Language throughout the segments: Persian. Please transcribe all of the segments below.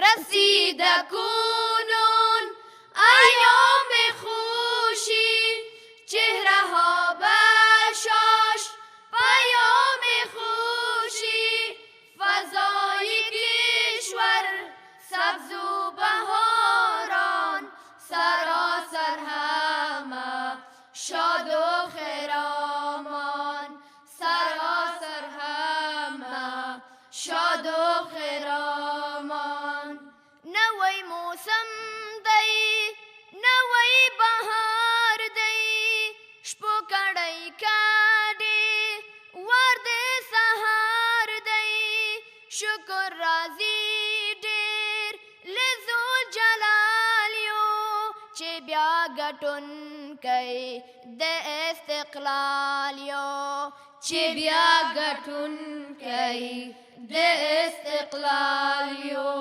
رسیده کنون ایام خوشی، چهره ها بشاش پیام خوشی، فضای کشور سبز و بهاران، سراسر همه شاد و خرامان، سراسر همه شاد و خرامان. نوی موسم دی، نوی بهار دی، شپو کڑی کڑی ورد سهار دی، شکر رازی ډیر لزول جلالیو، چې بیا ګټون کئی د استقلالیو، چې بیا ګټون کئی د استقلالیو.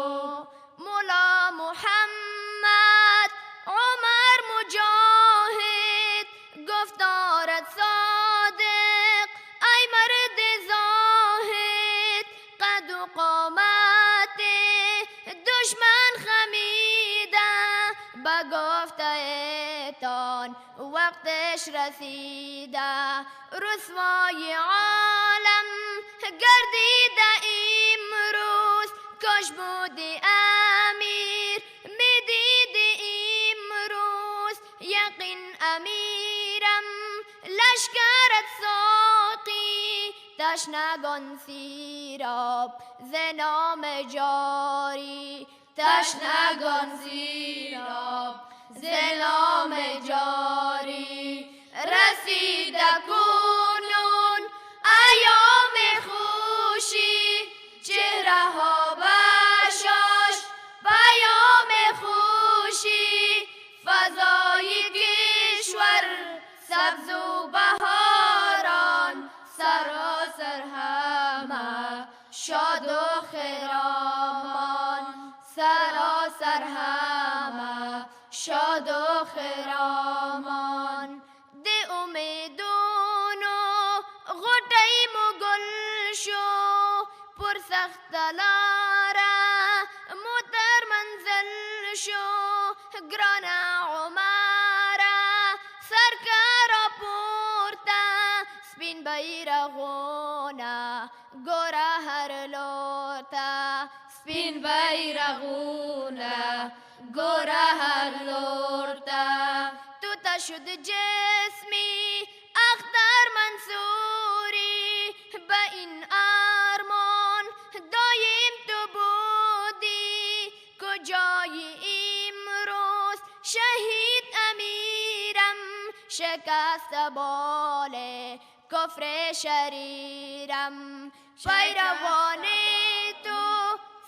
مولا محمد عمر مجاهد گفتارت صادق ای مرد زاهد، قد و قامت دشمن خمیده به گفته تان وقتش رسیده، رسوای عالم گردیده امروز، کاش بودی امیر میدیدی امروز، یقین امیرم لشکرت ساقی، تشنگان سیراب ز نام جاری، تشنگان سیراب ز نام جاری. رسیده کنون ایام خوشی، چهره ها بشاش پیام خوشی، فضای کشور سبز و بهاران، سراسر همه شاد و خرامان، سراسر همه شاد و خرامان. د امیدونو غوټۍ مو ګل شو، پر سخت لاره مو تر منزل شو، ګرانه عمره سرکاره پورته، سپین بیرغونه ګوره هر لور ته، سپین بیرغونه ګوره هر لور ته. تو تا شد جسمی اختر منصوری، به این ارمان دایم تو بودی، کجای امروز شهید امیرم، شکست بال کفر شریرم، پیروان تو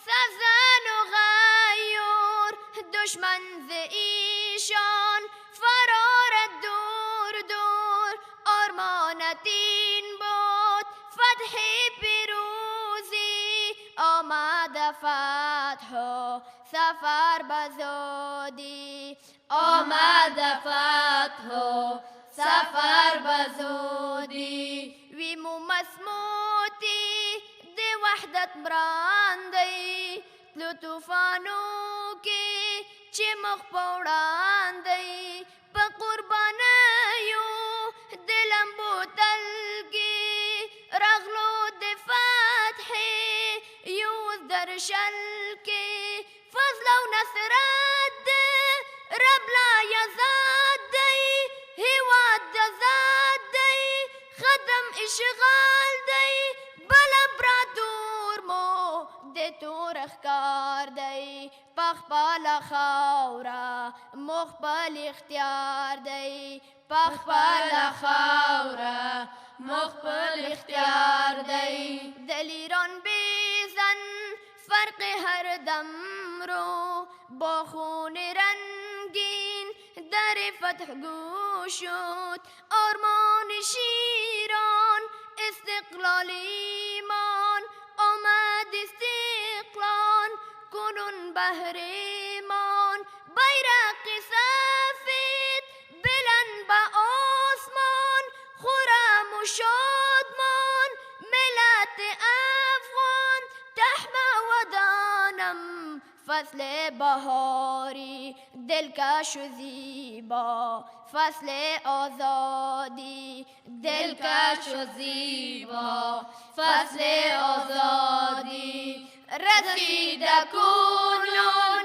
سزن و غیور، دشمن ز ایشان فرار دور دور، آرمانت این بود فتح پیروزی، آمد فتح و سفر بزودی، آمد فتح و سفر بزودی. وی مو مسموتی د وحدت براندی، تلو طوفانو کې چې مخ په وړاندی، په قربانیو د لمبو تل کې راغلو د فتح یوز درشل کې، فضل او نصرت د رب لا یزاد دی، هیواد د ذات دی، خدم اشغال دی، بل امپراتور مو د تور ښکار دی، پخپل خاوره مو خپل اختیار دی، پخپل خاوره مو خپل اختیار دی. دلیران بیزن فرق هر دم رو، با خون رنگین در فتح گوشود، آرمان شیران استقلال ایمان، آمد استقلال کنون بهرمان، بیرق سفید بلند به آسمان، خرم و شادمان ملت افغان، تحمى ودانم فصل بهاری دلکش و زیبا، فصل آزادی دلکش و زیبا، فصل آزادی رسید کنون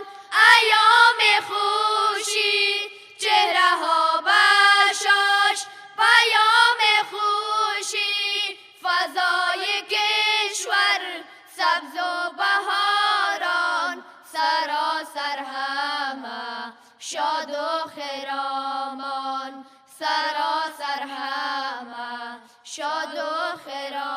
ایام خوشی، چهره ها بشاش پیام خوشی، فضای کشور سبز و بهاران، سراسر همه شاد و خرامان، سراسر همه شاد و خرامان.